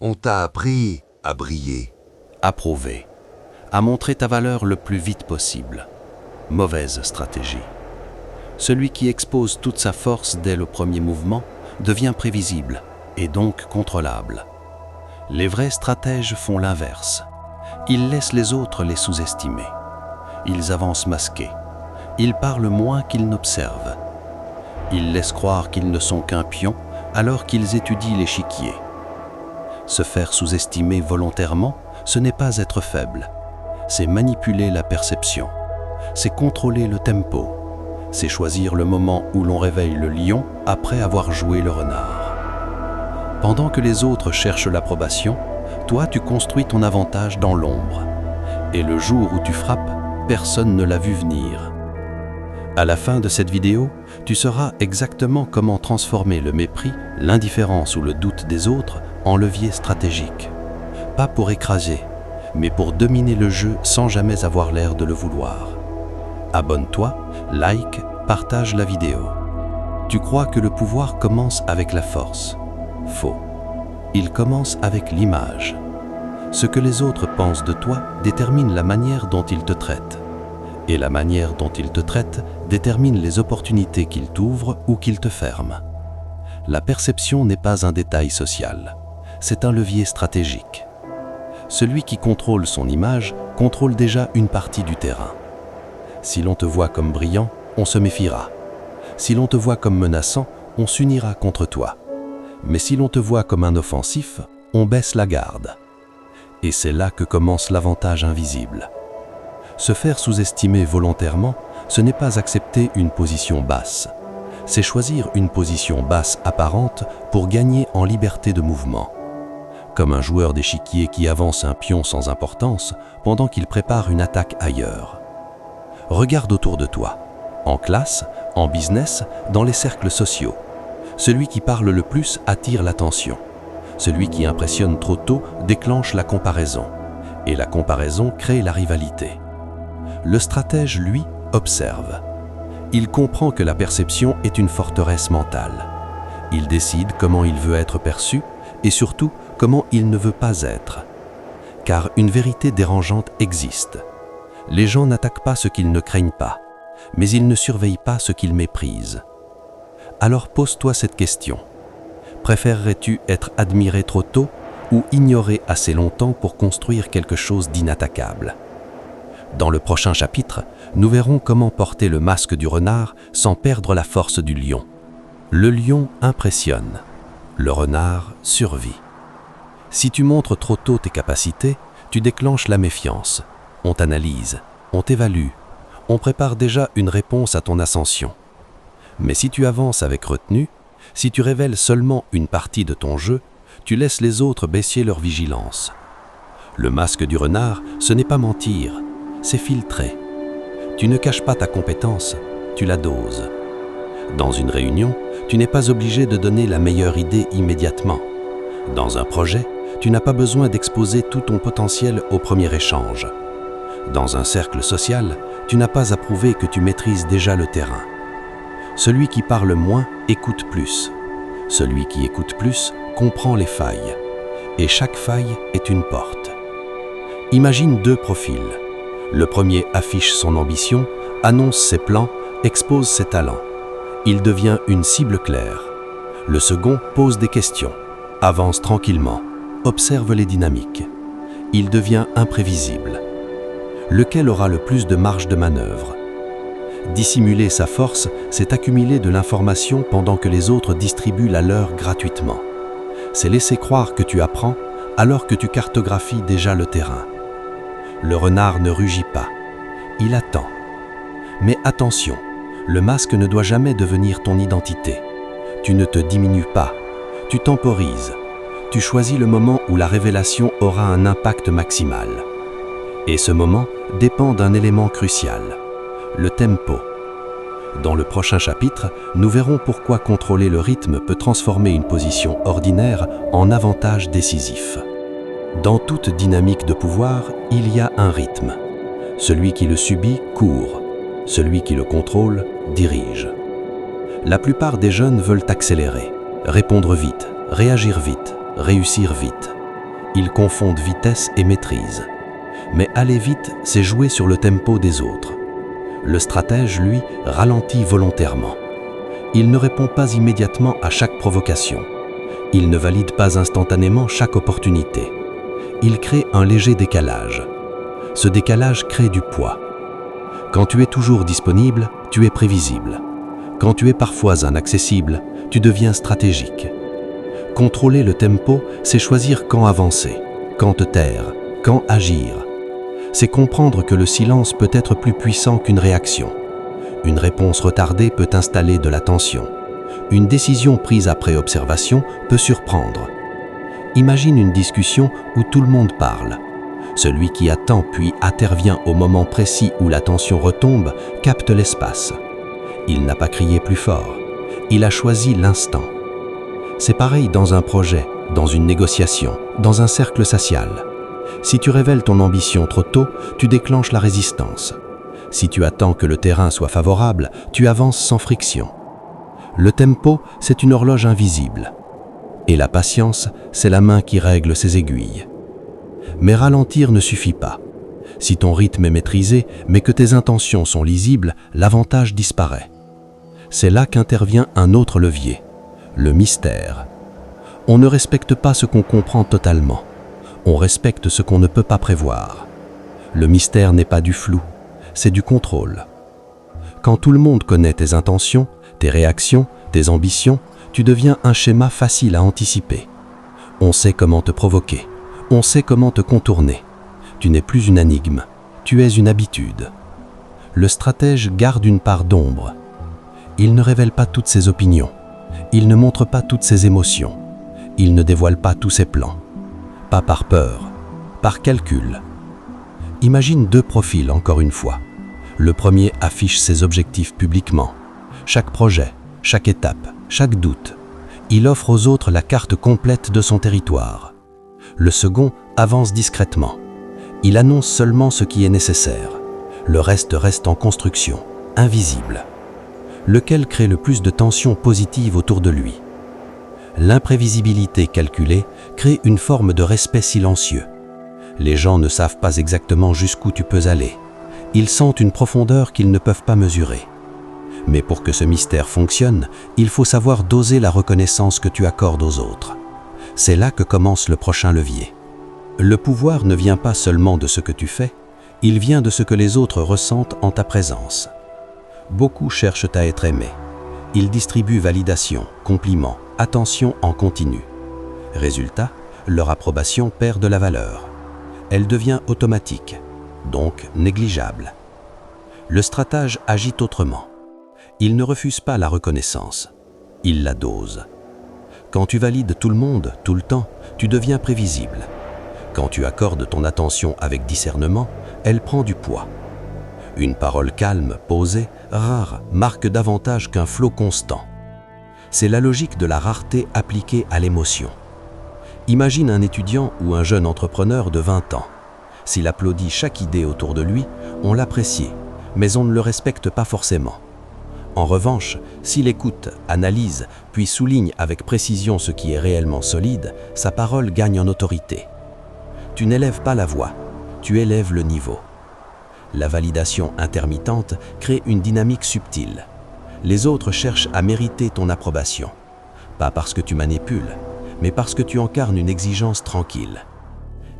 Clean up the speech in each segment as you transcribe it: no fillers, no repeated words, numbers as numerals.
On t'a appris à briller. À prouver, à montrer ta valeur le plus vite possible. Mauvaise stratégie. Celui qui expose toute sa force dès le premier mouvement devient prévisible et donc contrôlable. Les vrais stratèges font l'inverse. Ils laissent les autres les sous-estimer. Ils avancent masqués. Ils parlent moins qu'ils n'observent. Ils laissent croire qu'ils ne sont qu'un pion alors qu'ils étudient l'échiquier. Se faire sous-estimer volontairement, ce n'est pas être faible. C'est manipuler la perception. C'est contrôler le tempo. C'est choisir le moment où l'on réveille le lion après avoir joué le renard. Pendant que les autres cherchent l'approbation, toi tu construis ton avantage dans l'ombre. Et le jour où tu frappes, personne ne l'a vu venir. À la fin de cette vidéo, tu sauras exactement comment transformer le mépris, l'indifférence ou le doute des autres en levier stratégique. Pas pour écraser, mais pour dominer le jeu sans jamais avoir l'air de le vouloir. Abonne-toi, like, partage la vidéo. Tu crois que le pouvoir commence avec la force. Faux. Il commence avec l'image. Ce que les autres pensent de toi détermine la manière dont ils te traitent. Et la manière dont ils te traitent détermine les opportunités qu'ils t'ouvrent ou qu'ils te ferment. La perception n'est pas un détail social, c'est un levier stratégique. Celui qui contrôle son image contrôle déjà une partie du terrain. Si l'on te voit comme brillant, on se méfiera. Si l'on te voit comme menaçant, on s'unira contre toi. Mais si l'on te voit comme un offensif, on baisse la garde. Et c'est là que commence l'avantage invisible. Se faire sous-estimer volontairement, ce n'est pas accepter une position basse. C'est choisir une position basse apparente pour gagner en liberté de mouvement. Comme un joueur d'échiquier qui avance un pion sans importance pendant qu'il prépare une attaque ailleurs. Regarde autour de toi, en classe, en business, dans les cercles sociaux. Celui qui parle le plus attire l'attention. Celui qui impressionne trop tôt déclenche la comparaison. Et la comparaison crée la rivalité. Le stratège, lui, observe. Il comprend que la perception est une forteresse mentale. Il décide comment il veut être perçu et surtout comment il ne veut pas être. Car une vérité dérangeante existe. Les gens n'attaquent pas ce qu'ils ne craignent pas, mais ils ne surveillent pas ce qu'ils méprisent. Alors pose-toi cette question. Préférerais-tu être admiré trop tôt ou ignoré assez longtemps pour construire quelque chose d'inattaquable ? Dans le prochain chapitre, nous verrons comment porter le masque du renard sans perdre la force du lion. Le lion impressionne, le renard survit. Si tu montres trop tôt tes capacités, tu déclenches la méfiance. On t'analyse, on t'évalue, on prépare déjà une réponse à ton ascension. Mais si tu avances avec retenue, si tu révèles seulement une partie de ton jeu, tu laisses les autres baisser leur vigilance. Le masque du renard, ce n'est pas mentir, c'est filtrer. Tu ne caches pas ta compétence, tu la doses. Dans une réunion, tu n'es pas obligé de donner la meilleure idée immédiatement. Dans un projet, tu n'as pas besoin d'exposer tout ton potentiel au premier échange. Dans un cercle social, tu n'as pas à prouver que tu maîtrises déjà le terrain. Celui qui parle moins écoute plus. Celui qui écoute plus comprend les failles. Et chaque faille est une porte. Imagine deux profils. Le premier affiche son ambition, annonce ses plans, expose ses talents. Il devient une cible claire. Le second pose des questions, avance tranquillement, observe les dynamiques. Il devient imprévisible. Lequel aura le plus de marge de manœuvre ? Dissimuler sa force, c'est accumuler de l'information pendant que les autres distribuent la leur gratuitement. C'est laisser croire que tu apprends alors que tu cartographies déjà le terrain. Le renard ne rugit pas, il attend. Mais attention, le masque ne doit jamais devenir ton identité. Tu ne te diminues pas, tu temporises. Tu choisis le moment où la révélation aura un impact maximal. Et ce moment dépend d'un élément crucial, le tempo. Dans le prochain chapitre, nous verrons pourquoi contrôler le rythme peut transformer une position ordinaire en avantage décisif. Dans toute dynamique de pouvoir, il y a un rythme. Celui qui le subit court, celui qui le contrôle dirige. La plupart des jeunes veulent accélérer, répondre vite, réagir vite, réussir vite. Ils confondent vitesse et maîtrise. Mais aller vite, c'est jouer sur le tempo des autres. Le stratège, lui, ralentit volontairement. Il ne répond pas immédiatement à chaque provocation. Il ne valide pas instantanément chaque opportunité. Il crée un léger décalage. Ce décalage crée du poids. Quand tu es toujours disponible, tu es prévisible. Quand tu es parfois inaccessible, tu deviens stratégique. Contrôler le tempo, c'est choisir quand avancer, quand te taire, quand agir. C'est comprendre que le silence peut être plus puissant qu'une réaction. Une réponse retardée peut installer de la tension. Une décision prise après observation peut surprendre. Imagine une discussion où tout le monde parle. Celui qui attend puis intervient au moment précis où la tension retombe capte l'espace. Il n'a pas crié plus fort. Il a choisi l'instant. C'est pareil dans un projet, dans une négociation, dans un cercle social. Si tu révèles ton ambition trop tôt, tu déclenches la résistance. Si tu attends que le terrain soit favorable, tu avances sans friction. Le tempo, c'est une horloge invisible. Et la patience, c'est la main qui règle ses aiguilles. Mais ralentir ne suffit pas. Si ton rythme est maîtrisé, mais que tes intentions sont lisibles, l'avantage disparaît. C'est là qu'intervient un autre levier, le mystère. On ne respecte pas ce qu'on comprend totalement. On respecte ce qu'on ne peut pas prévoir. Le mystère n'est pas du flou, c'est du contrôle. Quand tout le monde connaît tes intentions, tes réactions, tes ambitions, tu deviens un schéma facile à anticiper. On sait comment te provoquer, on sait comment te contourner. Tu n'es plus une énigme, tu es une habitude. Le stratège garde une part d'ombre. Il ne révèle pas toutes ses opinions. Il ne montre pas toutes ses émotions. Il ne dévoile pas tous ses plans. Pas par peur, par calcul. Imagine deux profils encore une fois. Le premier affiche ses objectifs publiquement. Chaque projet, chaque étape, chaque doute. Il offre aux autres la carte complète de son territoire. Le second avance discrètement. Il annonce seulement ce qui est nécessaire. Le reste reste en construction, invisible. Lequel crée le plus de tension positive autour de lui? L'imprévisibilité calculée crée une forme de respect silencieux. Les gens ne savent pas exactement jusqu'où tu peux aller. Ils sentent une profondeur qu'ils ne peuvent pas mesurer. Mais pour que ce mystère fonctionne, il faut savoir doser la reconnaissance que tu accordes aux autres. C'est là que commence le prochain levier. Le pouvoir ne vient pas seulement de ce que tu fais, il vient de ce que les autres ressentent en ta présence. Beaucoup cherchent à être aimés. Ils distribuent validation, compliments, attention en continu. Résultat, leur approbation perd de la valeur. Elle devient automatique, donc négligeable. Le stratège agit autrement. Il ne refuse pas la reconnaissance, il la dose. Quand tu valides tout le monde, tout le temps, tu deviens prévisible. Quand tu accordes ton attention avec discernement, elle prend du poids. Une parole calme, posée, rare, marque davantage qu'un flot constant. C'est la logique de la rareté appliquée à l'émotion. Imagine un étudiant ou un jeune entrepreneur de 20 ans. S'il applaudit chaque idée autour de lui, on l'apprécie, mais on ne le respecte pas forcément. En revanche, s'il écoute, analyse, puis souligne avec précision ce qui est réellement solide, sa parole gagne en autorité. Tu n'élèves pas la voix, tu élèves le niveau. La validation intermittente crée une dynamique subtile. Les autres cherchent à mériter ton approbation. Pas parce que tu manipules, mais parce que tu incarnes une exigence tranquille.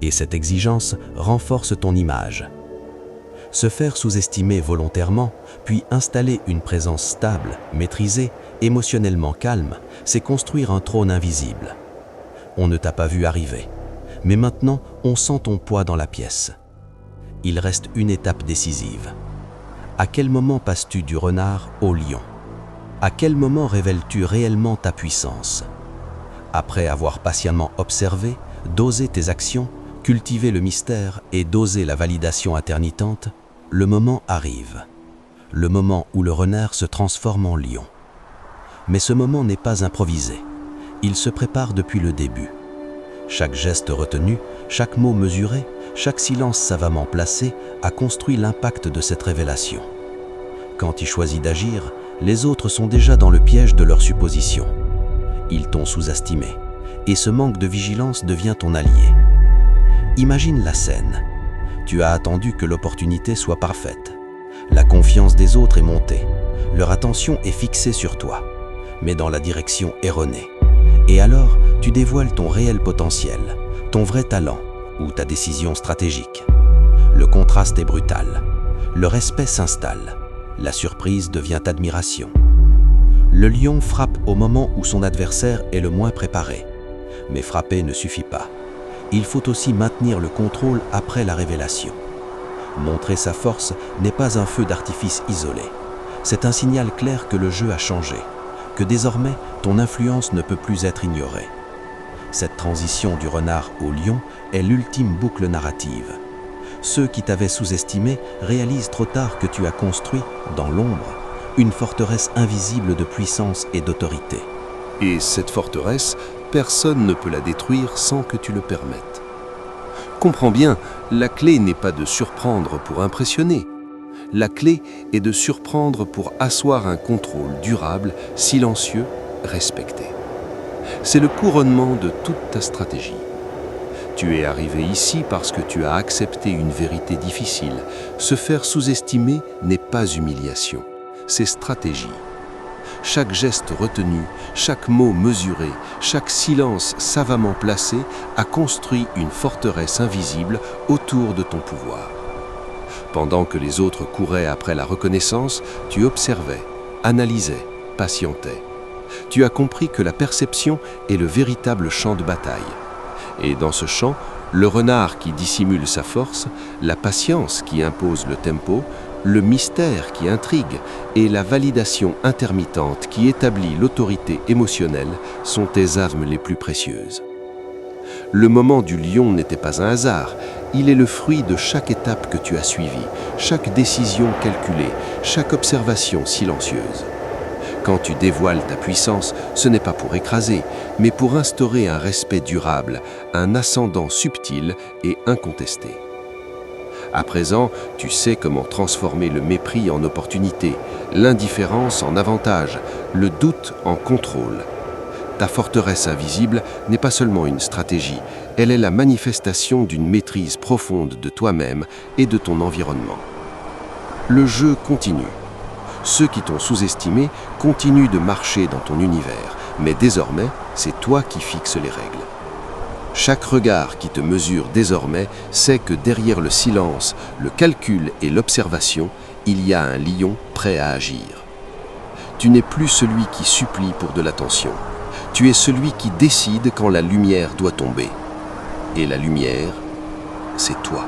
Et cette exigence renforce ton image. Se faire sous-estimer volontairement, puis installer une présence stable, maîtrisée, émotionnellement calme, c'est construire un trône invisible. On ne t'a pas vu arriver, mais maintenant on sent ton poids dans la pièce. Il reste une étape décisive. À quel moment passes-tu du renard au lion? À quel moment révèles-tu réellement ta puissance? Après avoir patiemment observé, dosé tes actions, cultivé le mystère et dosé la validation intermittente, le moment arrive. Le moment où le renard se transforme en lion. Mais ce moment n'est pas improvisé. Il se prépare depuis le début. Chaque geste retenu, chaque mot mesuré, chaque silence savamment placé a construit l'impact de cette révélation. Quand tu choisis d'agir, les autres sont déjà dans le piège de leurs suppositions. Ils t'ont sous-estimé, et ce manque de vigilance devient ton allié. Imagine la scène. Tu as attendu que l'opportunité soit parfaite. La confiance des autres est montée. Leur attention est fixée sur toi, mais dans la direction erronée. Et alors, tu dévoiles ton réel potentiel, ton vrai talent ou ta décision stratégique. Le contraste est brutal. Le respect s'installe. La surprise devient admiration. Le lion frappe au moment où son adversaire est le moins préparé. Mais frapper ne suffit pas. Il faut aussi maintenir le contrôle après la révélation. Montrer sa force n'est pas un feu d'artifice isolé. C'est un signal clair que le jeu a changé, que désormais ton influence ne peut plus être ignorée. Cette transition du renard au lion est l'ultime boucle narrative. Ceux qui t'avaient sous-estimé réalisent trop tard que tu as construit, dans l'ombre, une forteresse invisible de puissance et d'autorité. Et cette forteresse, personne ne peut la détruire sans que tu le permettes. Comprends bien, la clé n'est pas de surprendre pour impressionner. La clé est de surprendre pour asseoir un contrôle durable, silencieux, respecté. C'est le couronnement de toute ta stratégie. Tu es arrivé ici parce que tu as accepté une vérité difficile. Se faire sous-estimer n'est pas humiliation, c'est stratégie. Chaque geste retenu, chaque mot mesuré, chaque silence savamment placé a construit une forteresse invisible autour de ton pouvoir. Pendant que les autres couraient après la reconnaissance, tu observais, analysais, patientais. Tu as compris que la perception est le véritable champ de bataille. Et dans ce champ, le renard qui dissimule sa force, la patience qui impose le tempo, le mystère qui intrigue et la validation intermittente qui établit l'autorité émotionnelle sont tes armes les plus précieuses. Le moment du lion n'était pas un hasard, il est le fruit de chaque étape que tu as suivie, chaque décision calculée, chaque observation silencieuse. Quand tu dévoiles ta puissance, ce n'est pas pour écraser, mais pour instaurer un respect durable, un ascendant subtil et incontesté. À présent, tu sais comment transformer le mépris en opportunité, l'indifférence en avantage, le doute en contrôle. Ta forteresse invisible n'est pas seulement une stratégie, elle est la manifestation d'une maîtrise profonde de toi-même et de ton environnement. Le jeu continue. Ceux qui t'ont sous-estimé continuent de marcher dans ton univers, mais désormais, c'est toi qui fixes les règles. Chaque regard qui te mesure désormais sait que derrière le silence, le calcul et l'observation, il y a un lion prêt à agir. Tu n'es plus celui qui supplie pour de l'attention. Tu es celui qui décide quand la lumière doit tomber. Et la lumière, c'est toi.